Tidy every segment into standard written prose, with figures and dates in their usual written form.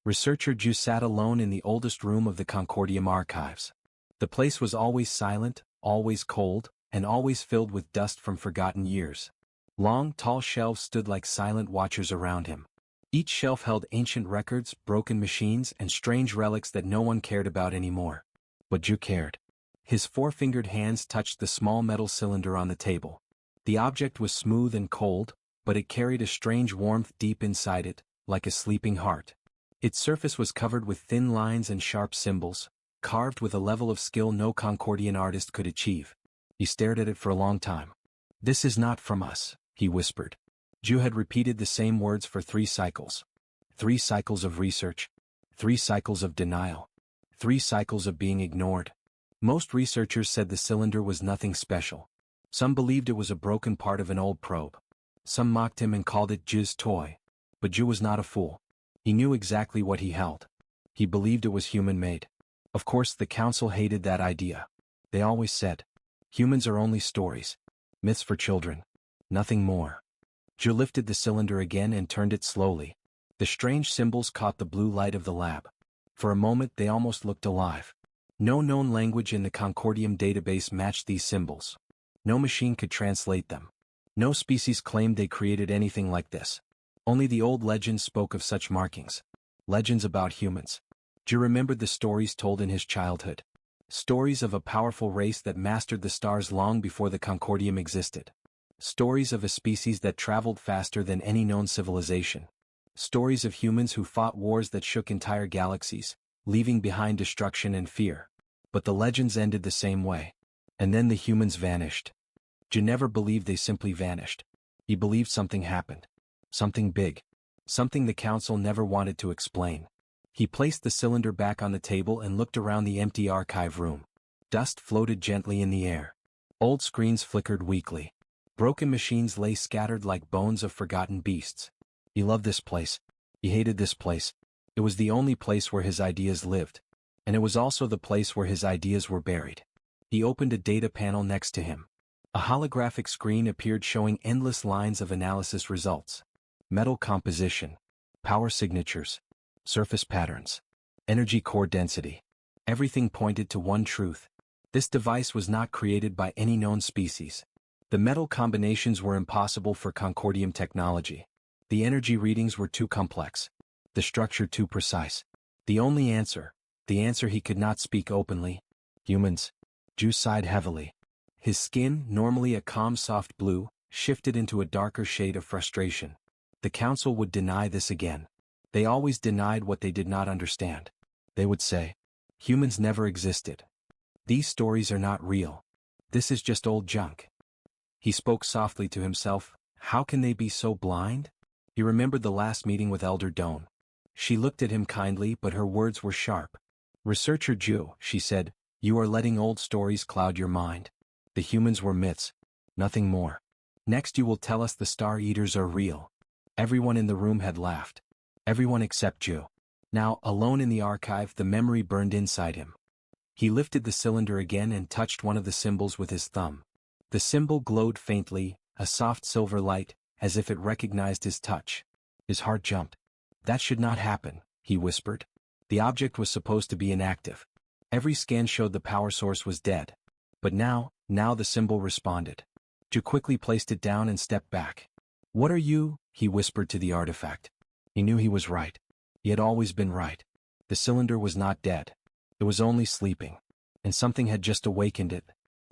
Researcher Ju sat alone in the oldest room of the Concordium archives. The place was always silent, always cold, and always filled with dust from forgotten years. Long, tall shelves stood like silent watchers around him. Each shelf held ancient records, broken machines, and strange relics that no one cared about anymore. But Ju cared. His four-fingered hands touched the small metal cylinder on the table. The object was smooth and cold, but it carried a strange warmth deep inside it, like a sleeping heart. Its surface was covered with thin lines and sharp symbols, carved with a level of skill no Concordian artist could achieve. He stared at it for a long time. "This is not from us," he whispered. Ju had repeated the same words for 3 cycles. 3 cycles of research. 3 cycles of denial. 3 cycles of being ignored. Most researchers said the cylinder was nothing special. Some believed it was a broken part of an old probe. Some mocked him and called it Ju's toy. But Ju was not a fool. He knew exactly what he held. He believed it was human-made. Of course, the council hated that idea. They always said, humans are only stories. Myths for children. Nothing more. Ju lifted the cylinder again and turned it slowly. The strange symbols caught the blue light of the lab. For a moment they almost looked alive. No known language in the Concordium database matched these symbols. No machine could translate them. No species claimed they created anything like this. Only the old legends spoke of such markings. Legends about humans. Ju remembered the stories told in his childhood. Stories of a powerful race that mastered the stars long before the Concordium existed. Stories of a species that traveled faster than any known civilization. Stories of humans who fought wars that shook entire galaxies, leaving behind destruction and fear. But the legends ended the same way. And then the humans vanished. Ju never believed they simply vanished. He believed something happened. Something big. Something the council never wanted to explain. He placed the cylinder back on the table and looked around the empty archive room. Dust floated gently in the air. Old screens flickered weakly. Broken machines lay scattered like bones of forgotten beasts. He loved this place. He hated this place. It was the only place where his ideas lived. And it was also the place where his ideas were buried. He opened a data panel next to him. A holographic screen appeared showing endless lines of analysis results. Metal composition. Power signatures. Surface patterns. Energy core density. Everything pointed to one truth. This device was not created by any known species. The metal combinations were impossible for Concordium technology. The energy readings were too complex. The structure too precise. The only answer, the answer he could not speak openly. Humans. Ju sighed heavily. His skin, normally a calm soft blue, shifted into a darker shade of frustration. The council would deny this again. They always denied what they did not understand. They would say, humans never existed. These stories are not real. This is just old junk. He spoke softly to himself. How can they be so blind? He remembered the last meeting with Elder Doan. She looked at him kindly, but her words were sharp. Researcher Ju, she said, you are letting old stories cloud your mind. The humans were myths. Nothing more. Next you will tell us the Star Eaters are real. Everyone in the room had laughed. Everyone except Ju. Now, alone in the archive, the memory burned inside him. He lifted the cylinder again and touched one of the symbols with his thumb. The symbol glowed faintly, a soft silver light, as if it recognized his touch. His heart jumped. That should not happen, he whispered. The object was supposed to be inactive. Every scan showed the power source was dead. But now the symbol responded. Ju quickly placed it down and stepped back. What are you? He whispered to the artifact. He knew he was right. He had always been right. The cylinder was not dead. It was only sleeping. And something had just awakened it.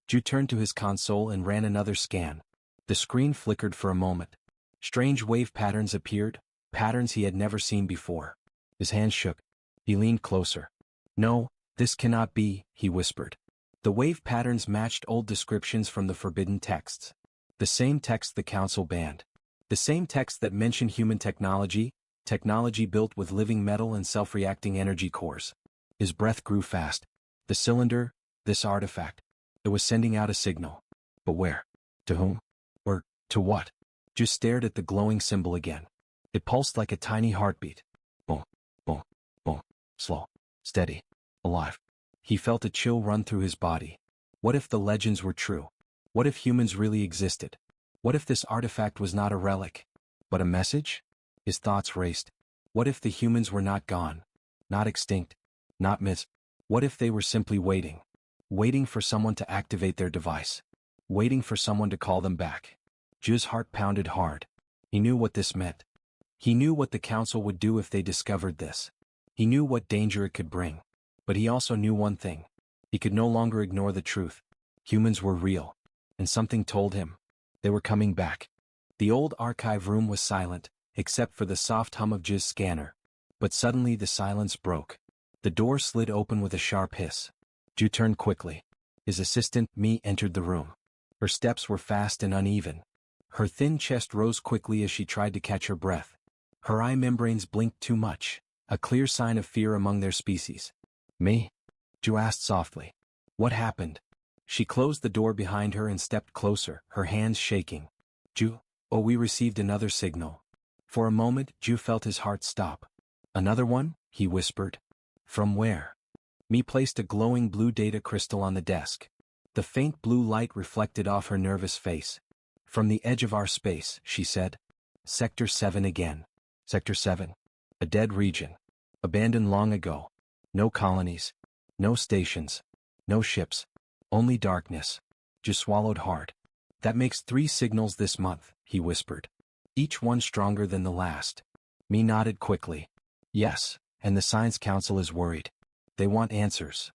Ju turned to his console and ran another scan. The screen flickered for a moment. Strange wave patterns appeared, patterns he had never seen before. His hands shook. He leaned closer. No, this cannot be, he whispered. The wave patterns matched old descriptions from the forbidden texts. The same text the council banned. The same text that mentioned human technology built with living metal and self-reacting energy cores. His breath grew fast. The cylinder, this artifact, it was sending out a signal. But where? To whom? Or, to what? Just stared at the glowing symbol again. It pulsed like a tiny heartbeat. Boom, boom, boom. Slow, steady, alive. He felt a chill run through his body. What if the legends were true? What if humans really existed? What if this artifact was not a relic, but a message? His thoughts raced. What if the humans were not gone? Not extinct? Not myths? What if they were simply waiting? Waiting for someone to activate their device. Waiting for someone to call them back. Ju's heart pounded hard. He knew what this meant. He knew what the council would do if they discovered this. He knew what danger it could bring. But he also knew one thing. He could no longer ignore the truth. Humans were real. And something told him. They were coming back. The old archive room was silent, except for the soft hum of J's scanner. But suddenly the silence broke. The door slid open with a sharp hiss. Ju turned quickly. His assistant, Mi, entered the room. Her steps were fast and uneven. Her thin chest rose quickly as she tried to catch her breath. Her eye membranes blinked too much, a clear sign of fear among their species. Mi? Ju asked softly. What happened? She closed the door behind her and stepped closer, her hands shaking. Ju, oh, we received another signal. For a moment, Ju felt his heart stop. Another one? He whispered. From where? Mi placed a glowing blue data crystal on the desk. The faint blue light reflected off her nervous face. From the edge of our space, she said. Sector 7 again. Sector 7. A dead region. Abandoned long ago. No colonies. No stations. No ships. Only darkness. Just swallowed hard. That makes 3 signals this month, he whispered. Each one stronger than the last. Mi nodded quickly. Yes, and the Science Council is worried. They want answers.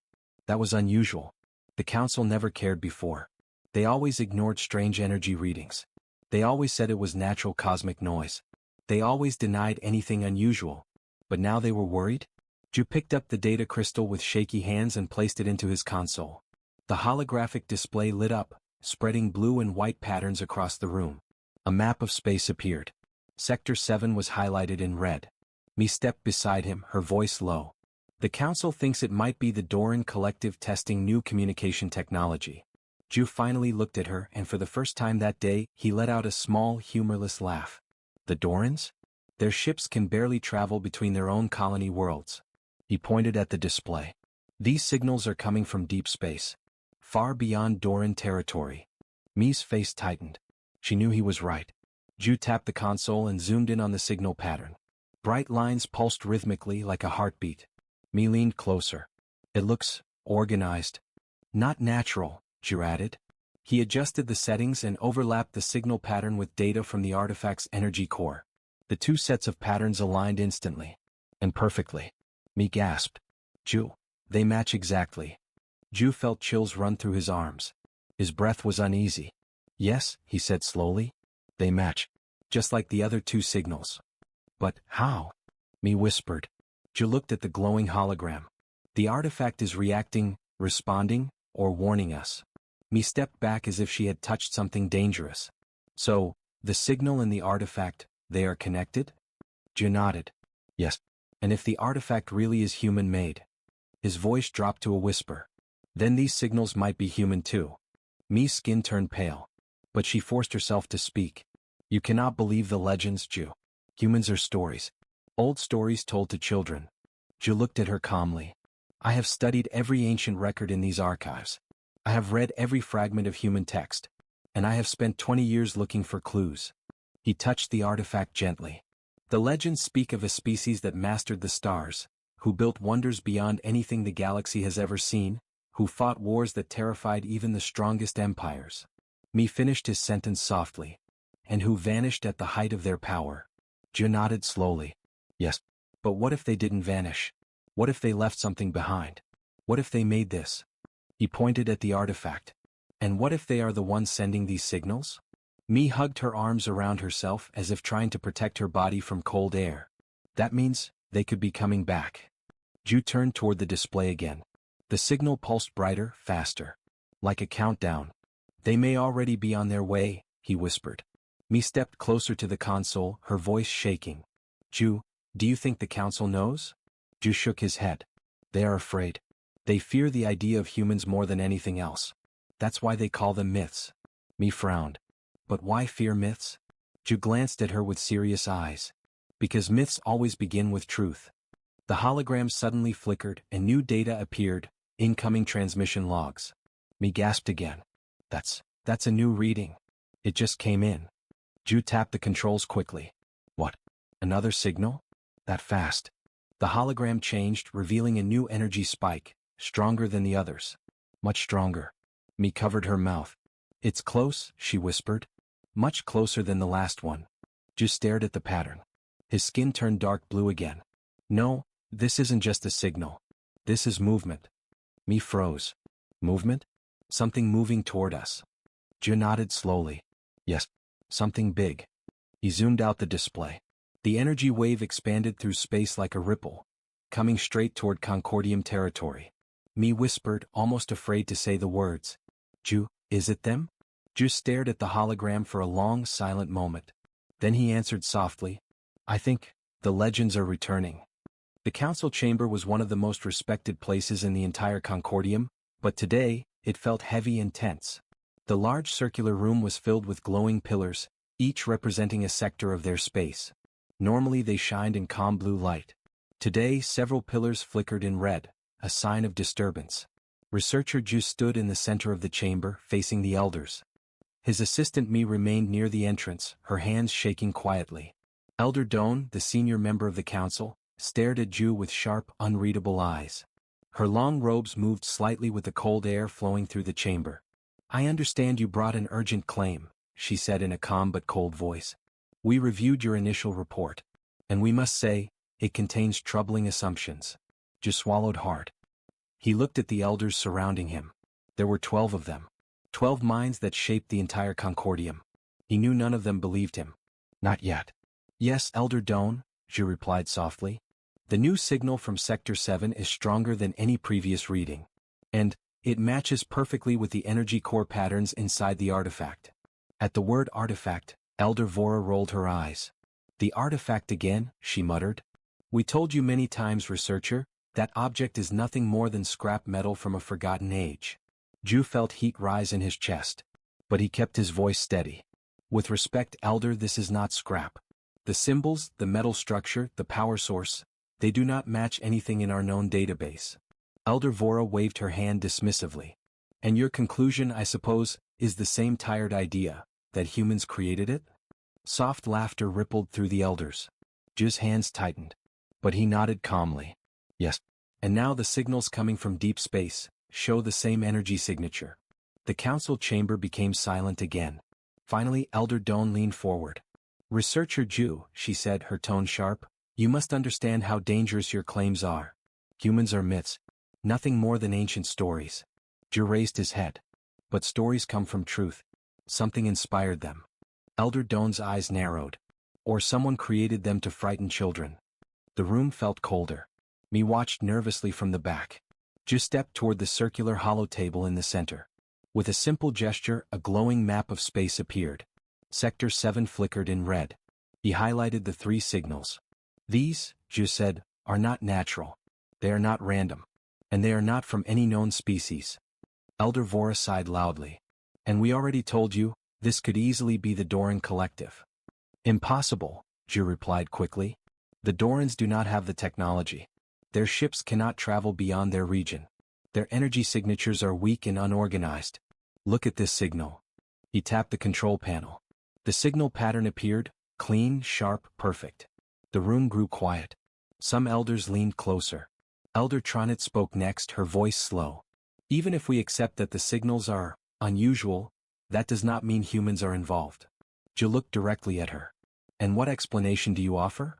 That was unusual. The Council never cared before. They always ignored strange energy readings. They always said it was natural cosmic noise. They always denied anything unusual. But now they were worried? Ju picked up the data crystal with shaky hands and placed it into his console. The holographic display lit up, spreading blue and white patterns across the room. A map of space appeared. Sector 7 was highlighted in red. Mi stepped beside him, her voice low. The Council thinks it might be the Doran Collective testing new communication technology. Ju finally looked at her, and for the first time that day, he let out a small, humorless laugh. The Dorans? Their ships can barely travel between their own colony worlds. He pointed at the display. These signals are coming from deep space. Far beyond Doran territory. Mi's face tightened. She knew he was right. Ju tapped the console and zoomed in on the signal pattern. Bright lines pulsed rhythmically like a heartbeat. Mi leaned closer. It looks organized. Not natural, Ju added. He adjusted the settings and overlapped the signal pattern with data from the artifact's energy core. The 2 sets of patterns aligned instantly. And perfectly. Mi gasped. Ju, they match exactly. Ju felt chills run through his arms. His breath was uneasy. Yes, he said slowly. They match. Just like the other 2 signals. But how? Mi whispered. Ju looked at the glowing hologram. The artifact is reacting, responding, or warning us. Mi stepped back as if she had touched something dangerous. So, the signal and the artifact, they are connected? Ju nodded. Yes. And if the artifact really is human-made? His voice dropped to a whisper. Then these signals might be human too. Mi's skin turned pale. But she forced herself to speak. You cannot believe the legends, Ju. Humans are stories. Old stories told to children. Ju looked at her calmly. I have studied every ancient record in these archives. I have read every fragment of human text. And I have spent 20 years looking for clues. He touched the artifact gently. The legends speak of a species that mastered the stars, who built wonders beyond anything the galaxy has ever seen, who fought wars that terrified even the strongest empires. Mi finished his sentence softly. And who vanished at the height of their power. Ju nodded slowly. Yes. But what if they didn't vanish? What if they left something behind? What if they made this? He pointed at the artifact. And what if they are the ones sending these signals? Mi hugged her arms around herself as if trying to protect her body from cold air. That means, they could be coming back. Ju turned toward the display again. The signal pulsed brighter, faster. Like a countdown. They may already be on their way, he whispered. Mi stepped closer to the console, her voice shaking. Ju, do you think the Council knows? Ju shook his head. They are afraid. They fear the idea of humans more than anything else. That's why they call them myths. Mi frowned. But why fear myths? Ju glanced at her with serious eyes. Because myths always begin with truth. The hologram suddenly flickered and new data appeared, incoming transmission logs. Mi gasped again. That's a new reading. It just came in. Ju tapped the controls quickly. What? Another signal? That fast. The hologram changed, revealing a new energy spike, stronger than the others. Much stronger. Me covered her mouth. It's close, she whispered. Much closer than the last one. Ju stared at the pattern. His skin turned dark blue again. No, this isn't just a signal. This is movement. Me froze. Movement? Something moving toward us. Ju nodded slowly. Yes, something big. He zoomed out the display. The energy wave expanded through space like a ripple, coming straight toward Concordium territory. Me whispered, almost afraid to say the words. Ju, is it them? Ju stared at the hologram for a long, silent moment. Then he answered softly, I think, the legends are returning. The council chamber was one of the most respected places in the entire Concordium, but today, it felt heavy and tense. The large circular room was filled with glowing pillars, each representing a sector of their space. Normally they shined in calm blue light. Today, several pillars flickered in red, a sign of disturbance. Researcher Ju stood in the center of the chamber, facing the elders. His assistant Mi remained near the entrance, her hands shaking quietly. Elder Doan, the senior member of the council, stared at Ju with sharp, unreadable eyes. Her long robes moved slightly with the cold air flowing through the chamber. I understand you brought an urgent claim, she said in a calm but cold voice. We reviewed your initial report, and we must say, it contains troubling assumptions. Ju swallowed hard. He looked at the elders surrounding him. There were 12 of them. 12 minds that shaped the entire Concordium. He knew none of them believed him. Not yet. Yes, Elder Doan, Ju replied softly. The new signal from Sector 7 is stronger than any previous reading. And, it matches perfectly with the energy core patterns inside the artifact. At the word artifact, Elder Vora rolled her eyes. The artifact again, she muttered. We told you many times, researcher, that object is nothing more than scrap metal from a forgotten age. Ju felt heat rise in his chest. But he kept his voice steady. With respect, Elder, this is not scrap. The symbols, the metal structure, the power source, they do not match anything in our known database. Elder Vora waved her hand dismissively. And your conclusion, I suppose, is the same tired idea, that humans created it? Soft laughter rippled through the elders. Ju's hands tightened. But he nodded calmly. Yes. And now the signals coming from deep space show the same energy signature. The council chamber became silent again. Finally, Elder Doan leaned forward. Researcher Ju, she said, her tone sharp, you must understand how dangerous your claims are. Humans are myths. Nothing more than ancient stories. Ju raised his head. But stories come from truth. Something inspired them. Elder Doan's eyes narrowed. Or someone created them to frighten children. The room felt colder. Me watched nervously from the back. Ju stepped toward the circular hollow table in the center. With a simple gesture, a glowing map of space appeared. Sector 7 flickered in red. He highlighted the 3 signals. These, Ju said, are not natural. They are not random. And they are not from any known species. Elder Vora sighed loudly. And we already told you, this could easily be the Doran Collective. Impossible, Ju replied quickly. The Dorans do not have the technology. Their ships cannot travel beyond their region. Their energy signatures are weak and unorganized. Look at this signal. He tapped the control panel. The signal pattern appeared, clean, sharp, perfect. The room grew quiet. Some elders leaned closer. Elder Tronet spoke next, her voice slow. Even if we accept that the signals are unusual, that does not mean humans are involved. Ju looked directly at her. And what explanation do you offer?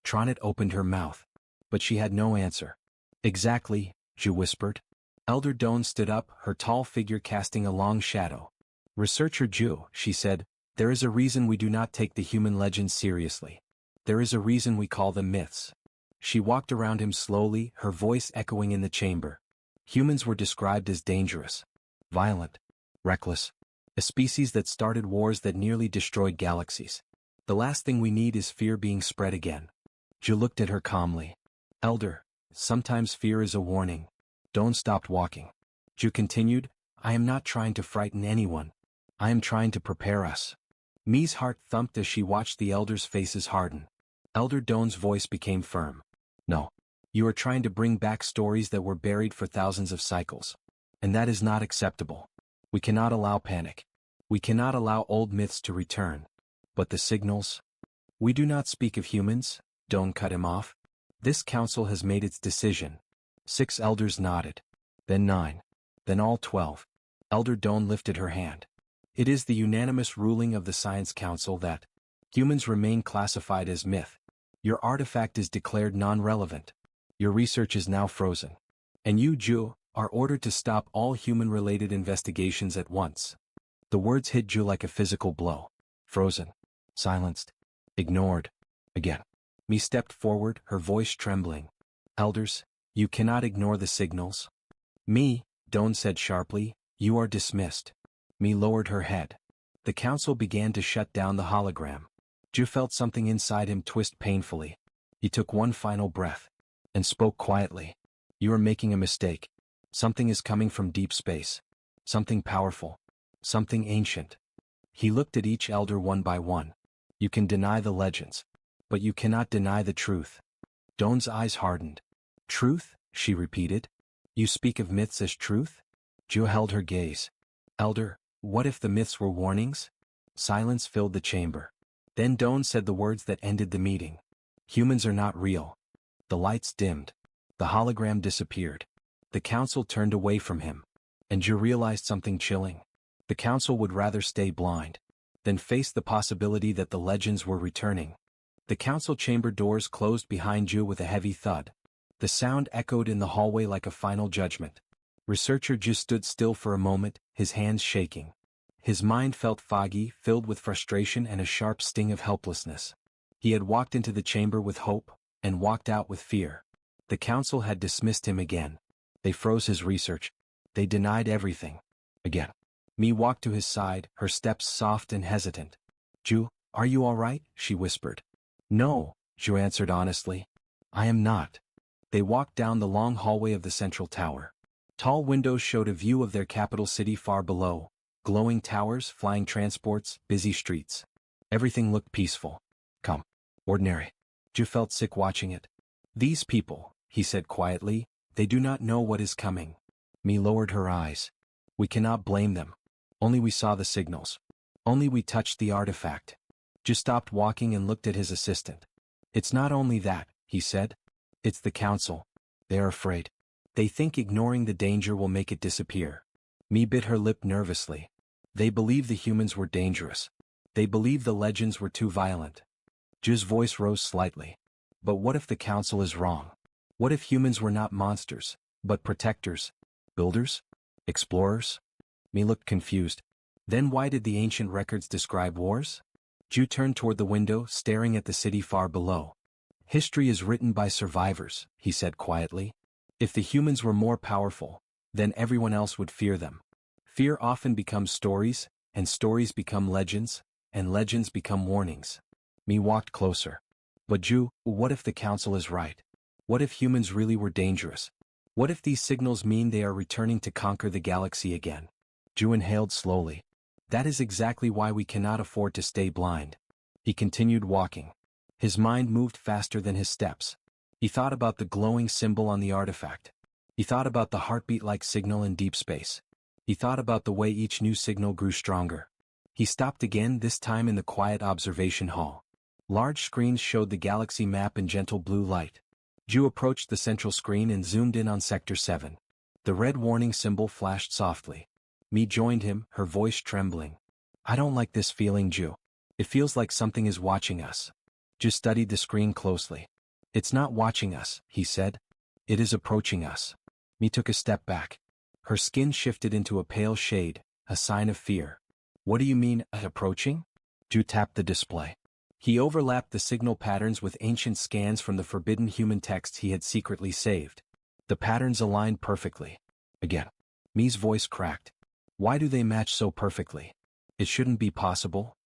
Tronet opened her mouth. But she had no answer. Exactly, Ju whispered. Elder Doan stood up, her tall figure casting a long shadow. Researcher Ju, she said, there is a reason we do not take the human legends seriously. There is a reason we call them myths. She walked around him slowly, her voice echoing in the chamber. Humans were described as dangerous, violent, reckless, a species that started wars that nearly destroyed galaxies. The last thing we need is fear being spread again. Ju looked at her calmly. Elder, sometimes fear is a warning. Don't stop walking. Ju continued, I am not trying to frighten anyone. I am trying to prepare us. Mi's heart thumped as she watched the elders' faces harden. Elder Doan's voice became firm. No. You are trying to bring back stories that were buried for thousands of cycles. And that is not acceptable. We cannot allow panic. We cannot allow old myths to return. But the signals? We do not speak of humans, Don't cut him off. This council has made its decision. 6 elders nodded. Then 9. Then all 12. Elder Doan lifted her hand. It is the unanimous ruling of the Science Council that humans remain classified as myth. Your artifact is declared non-relevant. Your research is now frozen. And you, Ju, are ordered to stop all human-related investigations at once. The words hit Ju like a physical blow. Frozen. Silenced. Ignored. Again. Mi stepped forward, her voice trembling. Elders, you cannot ignore the signals. Mi, Doan said sharply, you are dismissed. Mi lowered her head. The council began to shut down the hologram. Ju felt something inside him twist painfully. He took one final breath and spoke quietly. You are making a mistake. Something is coming from deep space. Something powerful. Something ancient. He looked at each elder one by one. You can deny the legends, but you cannot deny the truth. Doan's eyes hardened. Truth? She repeated. You speak of myths as truth? Ju held her gaze. Elder, what if the myths were warnings? Silence filled the chamber. Then Doan said the words that ended the meeting. Humans are not real. The lights dimmed. The hologram disappeared. The council turned away from him. And Ju realized something chilling. The council would rather stay blind than face the possibility that the legends were returning. The council chamber doors closed behind Ju with a heavy thud. The sound echoed in the hallway like a final judgment. Researcher Ju stood still for a moment, his hands shaking. His mind felt foggy, filled with frustration and a sharp sting of helplessness. He had walked into the chamber with hope, and walked out with fear. The council had dismissed him again. They froze his research. They denied everything. Again. Mi walked to his side, her steps soft and hesitant. Ju, are you all right? She whispered. No, Ju answered honestly. I am not. They walked down the long hallway of the central tower. Tall windows showed a view of their capital city far below. Glowing towers, flying transports, busy streets. Everything looked peaceful. Calm. Ordinary. Ju felt sick watching it. These people, he said quietly, they do not know what is coming. Mi lowered her eyes. We cannot blame them. Only we saw the signals. Only we touched the artifact. Ju stopped walking and looked at his assistant. It's not only that, he said. It's the council. They are afraid. They think ignoring the danger will make it disappear. Mi bit her lip nervously. They believe the humans were dangerous. They believe the legends were too violent. Ju's voice rose slightly. But what if the council is wrong? What if humans were not monsters, but protectors? Builders? Explorers? Mi looked confused. Then why did the ancient records describe wars? Ju turned toward the window, staring at the city far below. History is written by survivors, he said quietly. If the humans were more powerful, then everyone else would fear them. Fear often becomes stories, and stories become legends, and legends become warnings. Mi walked closer. But Ju, what if the council is right? What if humans really were dangerous? What if these signals mean they are returning to conquer the galaxy again? Ju inhaled slowly. That is exactly why we cannot afford to stay blind. He continued walking. His mind moved faster than his steps. He thought about the glowing symbol on the artifact. He thought about the heartbeat-like signal in deep space. He thought about the way each new signal grew stronger. He stopped again, this time in the quiet observation hall. Large screens showed the galaxy map in gentle blue light. Ju approached the central screen and zoomed in on Sector 7. The red warning symbol flashed softly. Mi joined him, her voice trembling. I don't like this feeling, Ju. It feels like something is watching us. Ju studied the screen closely. It's not watching us, he said. It is approaching us. Mi took a step back. Her skin shifted into a pale shade, a sign of fear. What do you mean, approaching? Ju tapped the display. He overlapped the signal patterns with ancient scans from the forbidden human texts he had secretly saved. The patterns aligned perfectly. Again. Mi's voice cracked. Why do they match so perfectly? It shouldn't be possible.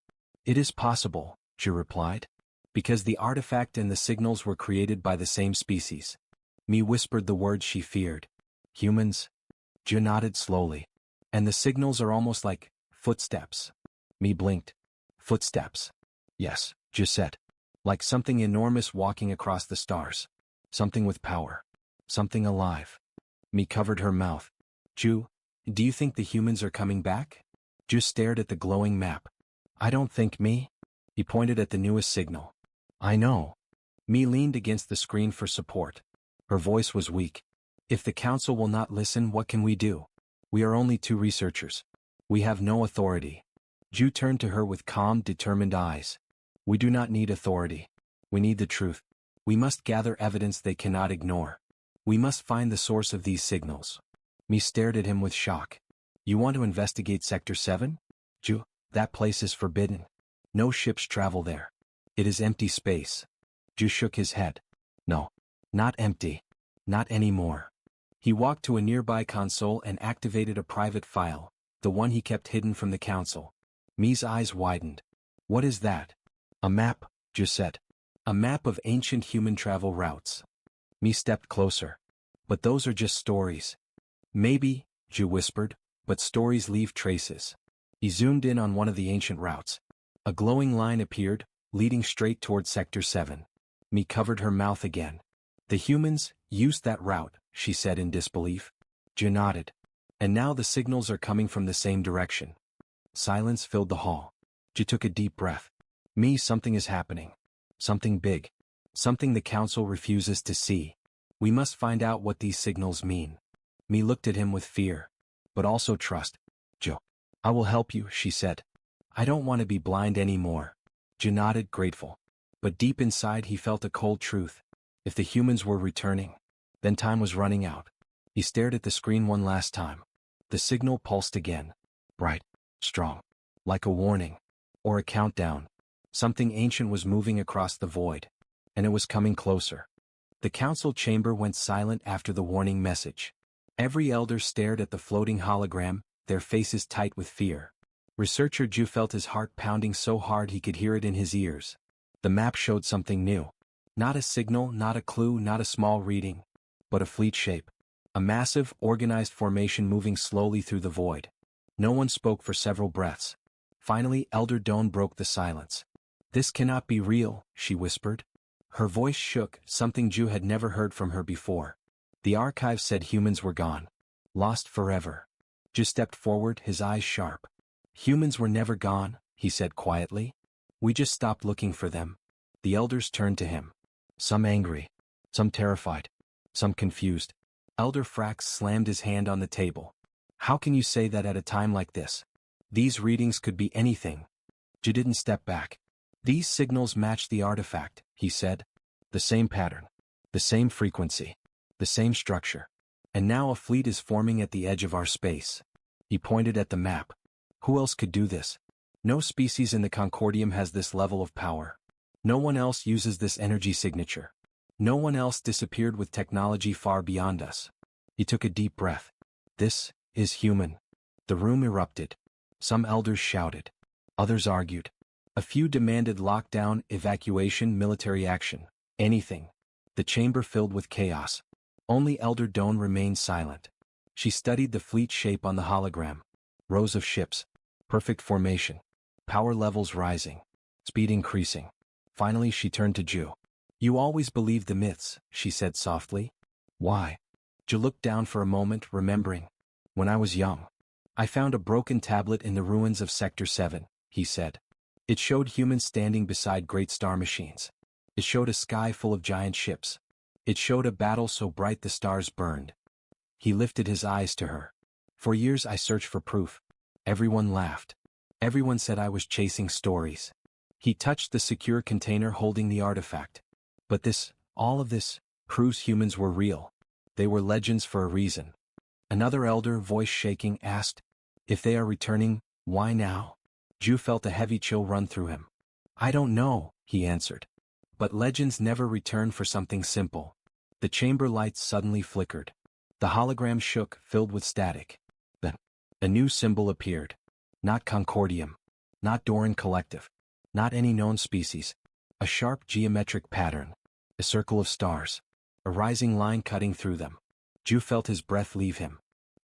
It is possible, Ju replied. Because the artifact and the signals were created by the same species. Mi whispered the words she feared. Humans? Ju nodded slowly. And the signals are almost like footsteps. Mi blinked. Footsteps. Yes, Ju said. Like something enormous walking across the stars. Something with power. Something alive. Mi covered her mouth. Ju, do you think the humans are coming back? Ju stared at the glowing map. I don't think, Mi. He pointed at the newest signal. I know. Mi leaned against the screen for support. Her voice was weak. If the council will not listen, what can we do? We are only two researchers. We have no authority. Ju turned to her with calm, determined eyes. We do not need authority. We need the truth. We must gather evidence they cannot ignore. We must find the source of these signals. Mi stared at him with shock. You want to investigate Sector 7? Ju, that place is forbidden. No ships travel there. It is empty space. Ju shook his head. No. Not empty. Not anymore. He walked to a nearby console and activated a private file, the one he kept hidden from the council. Mi's eyes widened. What is that? A map, Ju said. A map of ancient human travel routes. Mi stepped closer. But those are just stories. Maybe, Ju whispered, but stories leave traces. He zoomed in on one of the ancient routes. A glowing line appeared, leading straight toward Sector 7. Mi covered her mouth again. The humans used that route, she said in disbelief. Ju nodded. And now the signals are coming from the same direction. Silence filled the hall. Ju took a deep breath. Mi, something is happening. Something big. Something the council refuses to see. We must find out what these signals mean. Mi looked at him with fear. But also trust. Ju. I will help you, she said. I don't want to be blind anymore. Ju nodded, grateful. But deep inside he felt a cold truth. If the humans were returning, then time was running out. He stared at the screen one last time. The signal pulsed again. Bright. Strong. Like a warning. Or a countdown. Something ancient was moving across the void. And it was coming closer. The council chamber went silent after the warning message. Every elder stared at the floating hologram, their faces tight with fear. Researcher Ju felt his heart pounding so hard he could hear it in his ears. The map showed something new. Not a signal, not a clue, not a small reading. But a fleet shape. A massive, organized formation moving slowly through the void. No one spoke for several breaths. Finally, Elder Doan broke the silence. This cannot be real, she whispered. Her voice shook, something Ju had never heard from her before. The archive said humans were gone. Lost forever. Ju stepped forward, his eyes sharp. Humans were never gone, he said quietly. We just stopped looking for them. The elders turned to him. Some angry. Some terrified. Some confused. Elder Frax slammed his hand on the table. How can you say that at a time like this? These readings could be anything. Ju didn't step back. These signals match the artifact, he said. The same pattern. The same frequency. The same structure. And now a fleet is forming at the edge of our space. He pointed at the map. Who else could do this? No species in the Concordium has this level of power. No one else uses this energy signature. No one else disappeared with technology far beyond us. He took a deep breath. This is human. The room erupted. Some elders shouted. Others argued. A few demanded lockdown, evacuation, military action. Anything. The chamber filled with chaos. Only Elder Doan remained silent. She studied the fleet shape on the hologram. Rows of ships. Perfect formation. Power levels rising. Speed increasing. Finally she turned to Ju. You always believed the myths, she said softly. Why? Ju looked down for a moment, remembering. When I was young. I found a broken tablet in the ruins of Sector 7, he said. It showed humans standing beside great star machines. It showed a sky full of giant ships. It showed a battle so bright the stars burned. He lifted his eyes to her. For years I searched for proof. Everyone laughed. Everyone said I was chasing stories. He touched the secure container holding the artifact. But this, all of this, proves humans were real. They were legends for a reason. Another elder, voice shaking, asked, if they are returning, why now? Ju felt a heavy chill run through him. I don't know, he answered. But legends never return for something simple. The chamber lights suddenly flickered. The hologram shook, filled with static. Then, a new symbol appeared. Not Concordium. Not Doran Collective. Not any known species. A sharp geometric pattern. A circle of stars. A rising line cutting through them. Ju felt his breath leave him.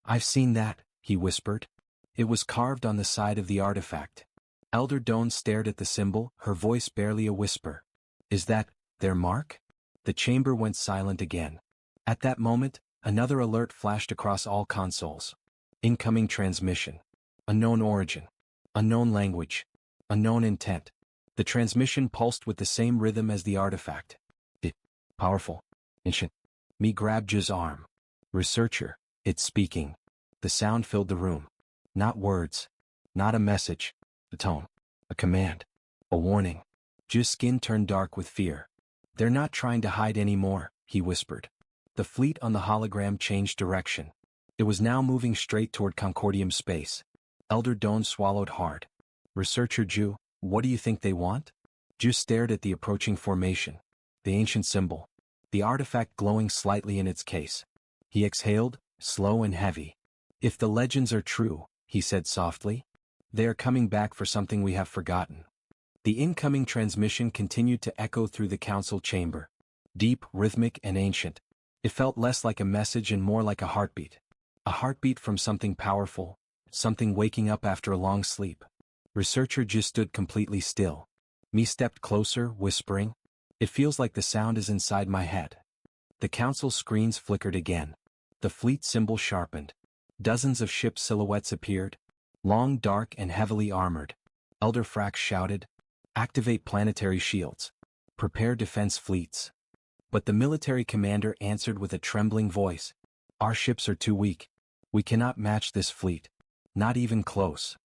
I've seen that, he whispered. It was carved on the side of the artifact. Elder Doan stared at the symbol, her voice barely a whisper. Is that their mark? The chamber went silent again. At that moment, another alert flashed across all consoles. Incoming transmission. Unknown origin. Unknown language. Unknown intent. The transmission pulsed with the same rhythm as the artifact. Powerful. Ancient. Me grabbed Ju's arm. Researcher, it's speaking. The sound filled the room. Not words. Not a message. A tone. A command. A warning. Ju's skin turned dark with fear. They're not trying to hide anymore, he whispered. The fleet on the hologram changed direction. It was now moving straight toward Concordium space. Elder Doan swallowed hard. Researcher Ju, what do you think they want? Ju stared at the approaching formation. The ancient symbol. The artifact glowing slightly in its case. He exhaled, slow and heavy. If the legends are true, he said softly, they are coming back for something we have forgotten. The incoming transmission continued to echo through the council chamber. Deep, rhythmic and ancient. It felt less like a message and more like a heartbeat. A heartbeat from something powerful, something waking up after a long sleep. Researcher just stood completely still. Me stepped closer, whispering, it feels like the sound is inside my head. The council screens flickered again. The fleet symbol sharpened. Dozens of ship silhouettes appeared. Long, dark and heavily armored. Elder Frax shouted, activate planetary shields. Prepare defense fleets. But the military commander answered with a trembling voice, our ships are too weak. We cannot match this fleet. Not even close.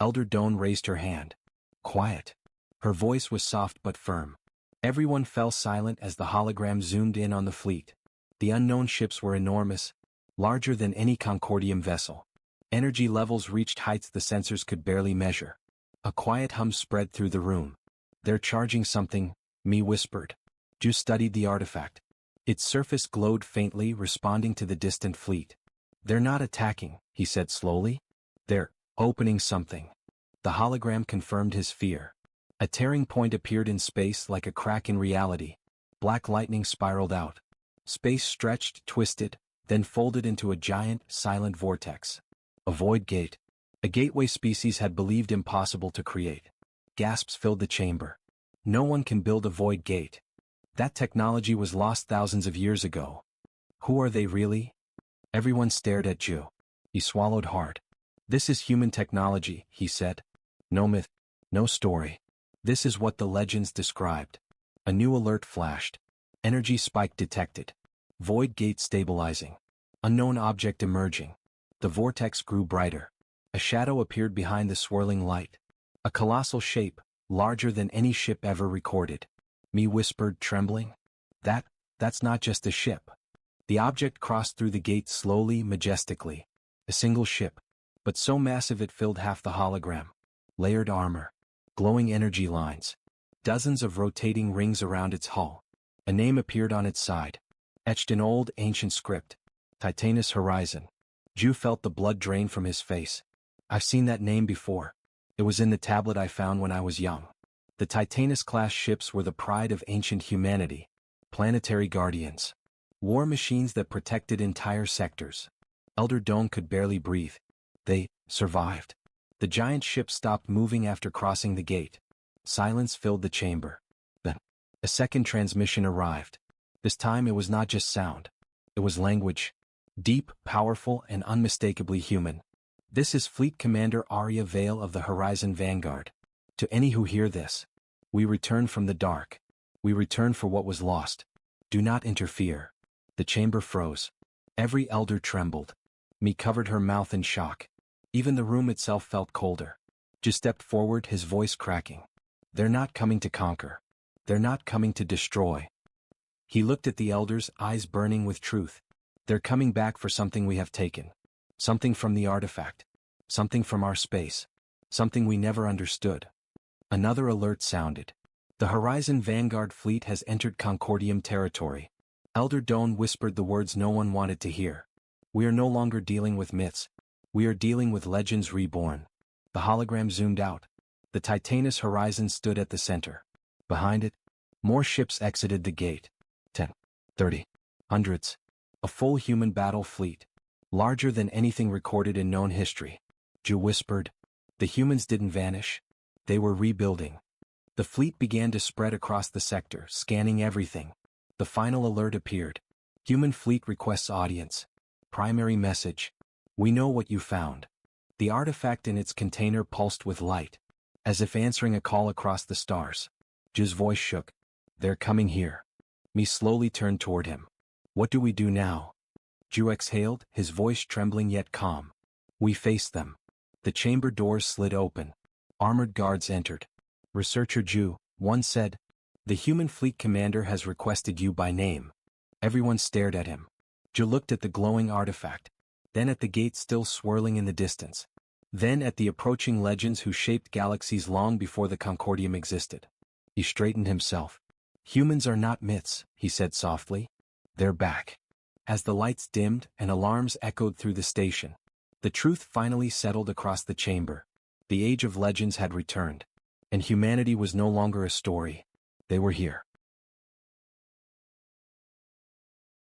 Elder Doan raised her hand. Quiet. Her voice was soft but firm. Everyone fell silent as the hologram zoomed in on the fleet. The unknown ships were enormous, larger than any Concordium vessel. Energy levels reached heights the sensors could barely measure. A quiet hum spread through the room. They're charging something, me whispered. Ju studied the artifact. Its surface glowed faintly, responding to the distant fleet. They're not attacking, he said slowly. They're opening something. The hologram confirmed his fear. A tearing point appeared in space like a crack in reality. Black lightning spiraled out. Space stretched, twisted, then folded into a giant, silent vortex. A void gate. A gateway species had believed impossible to create. Gasps filled the chamber. No one can build a void gate. That technology was lost thousands of years ago. Who are they really? Everyone stared at Ju. He swallowed hard. This is human technology, he said. No myth, no story. This is what the legends described. A new alert flashed. Energy spike detected. Void gate stabilizing. Unknown object emerging. The vortex grew brighter. A shadow appeared behind the swirling light. A colossal shape, larger than any ship ever recorded. Me whispered, trembling. That's not just a ship. The object crossed through the gate slowly, majestically. A single ship, but so massive it filled half the hologram. Layered armor. Glowing energy lines. Dozens of rotating rings around its hull. A name appeared on its side. Etched in old, ancient script. Titanus Horizon. Ju felt the blood drain from his face. I've seen that name before. It was in the tablet I found when I was young. The Titanus-class ships were the pride of ancient humanity. Planetary guardians. War machines that protected entire sectors. Elder Doan could barely breathe. They survived. The giant ship stopped moving after crossing the gate. Silence filled the chamber. Then, a second transmission arrived. This time it was not just sound. It was language. Deep, powerful, and unmistakably human. This is Fleet Commander Arya Vale of the Horizon Vanguard. To any who hear this, we return from the dark. We return for what was lost. Do not interfere. The chamber froze. Every elder trembled. Me covered her mouth in shock. Even the room itself felt colder. Just stepped forward, his voice cracking. They're not coming to conquer. They're not coming to destroy. He looked at the elders, eyes burning with truth. They're coming back for something we have taken. Something from the artifact. Something from our space. Something we never understood. Another alert sounded. The Horizon Vanguard fleet has entered Concordium territory. Elder Doan whispered the words no one wanted to hear. We are no longer dealing with myths. We are dealing with legends reborn. The hologram zoomed out. The Titanus Horizon stood at the center. Behind it, more ships exited the gate. 10, 30, hundreds. A full human battle fleet. Larger than anything recorded in known history. Ju whispered. The humans didn't vanish. They were rebuilding. The fleet began to spread across the sector, scanning everything. The final alert appeared. Human fleet requests audience. Primary message. We know what you found. The artifact in its container pulsed with light, as if answering a call across the stars. Ju's voice shook. They're coming here. Me slowly turned toward him. What do we do now? Ju exhaled, his voice trembling yet calm. We face them. The chamber doors slid open. Armored guards entered. Researcher Ju, one said. The human fleet commander has requested you by name. Everyone stared at him. Ju looked at the glowing artifact, then at the gate still swirling in the distance, then at the approaching legends who shaped galaxies long before the Concordium existed. He straightened himself. Humans are not myths, he said softly. They're back. As the lights dimmed and alarms echoed through the station, the truth finally settled across the chamber. The age of legends had returned, and humanity was no longer a story. They were here.